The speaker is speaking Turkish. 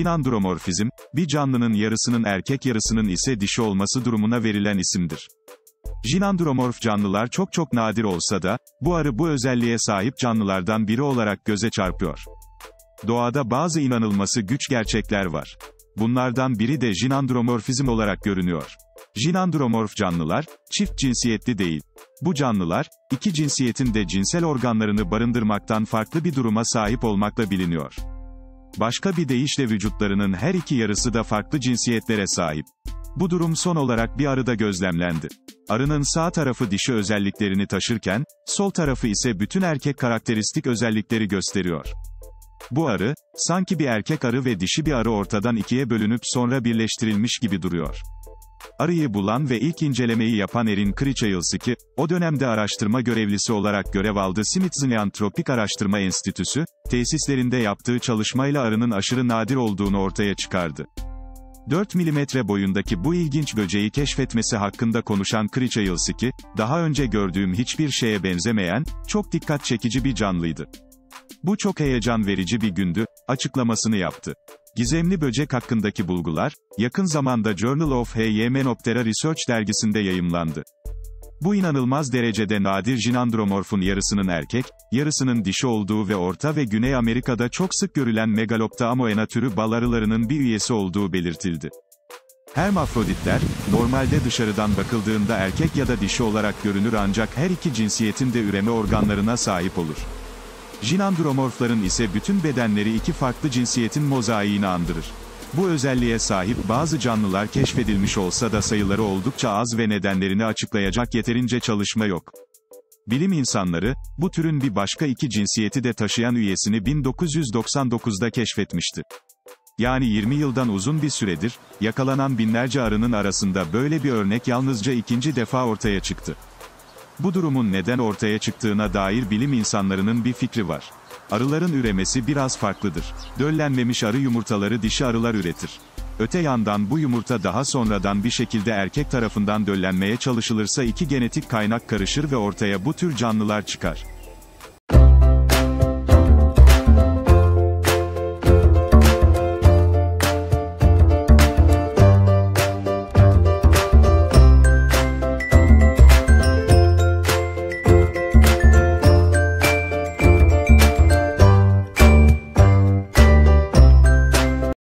Jinandromorfizm, bir canlının yarısının erkek yarısının ise dişi olması durumuna verilen isimdir. Jinandromorf canlılar çok nadir olsa da, bu arı bu özelliğe sahip canlılardan biri olarak göze çarpıyor. Doğada bazı inanılması güç gerçekler var. Bunlardan biri de jinandromorfizm olarak görünüyor. Jinandromorf canlılar, çift cinsiyetli değil. Bu canlılar, iki cinsiyetin de cinsel organlarını barındırmaktan farklı bir duruma sahip olmakla biliniyor. Başka bir deyişle vücutlarının her iki yarısı da farklı cinsiyetlere sahip. Bu durum son olarak bir arıda gözlemlendi. Arının sağ tarafı dişi özelliklerini taşırken, sol tarafı ise bütün erkek karakteristik özellikleri gösteriyor. Bu arı, sanki bir erkek arı ve dişi bir arı ortadan ikiye bölünüp sonra birleştirilmiş gibi duruyor. Arıyı bulan ve ilk incelemeyi yapan Erin Critchfield, o dönemde araştırma görevlisi olarak görev aldı Smithsonian Tropik Araştırma Enstitüsü, tesislerinde yaptığı çalışmayla arının aşırı nadir olduğunu ortaya çıkardı. 4 milimetre boyundaki bu ilginç böceği keşfetmesi hakkında konuşan Critchfield, daha önce gördüğüm hiçbir şeye benzemeyen, çok dikkat çekici bir canlıydı. Bu çok heyecan verici bir gündü, açıklamasını yaptı. Gizemli böcek hakkındaki bulgular, yakın zamanda Journal of Hymenoptera Research dergisinde yayımlandı. Bu inanılmaz derecede nadir jinandromorfun yarısının erkek, yarısının dişi olduğu ve Orta ve Güney Amerika'da çok sık görülen Megalopta amoena türü bal arılarının bir üyesi olduğu belirtildi. Hermafroditler, normalde dışarıdan bakıldığında erkek ya da dişi olarak görünür ancak her iki cinsiyetin de üreme organlarına sahip olur. Jinandromorfların ise bütün bedenleri iki farklı cinsiyetin mozaiğini andırır. Bu özelliğe sahip bazı canlılar keşfedilmiş olsa da sayıları oldukça az ve nedenlerini açıklayacak yeterince çalışma yok. Bilim insanları, bu türün bir başka iki cinsiyeti de taşıyan üyesini 1999'da keşfetmişti. Yani 20 yıldan uzun bir süredir, yakalanan binlerce arının arasında böyle bir örnek yalnızca ikinci defa ortaya çıktı. Bu durumun neden ortaya çıktığına dair bilim insanlarının bir fikri var. Arıların üremesi biraz farklıdır. Döllenmemiş arı yumurtaları dişi arılar üretir. Öte yandan bu yumurta daha sonradan bir şekilde erkek tarafından döllenmeye çalışılırsa iki genetik kaynak karışır ve ortaya bu tür canlılar çıkar.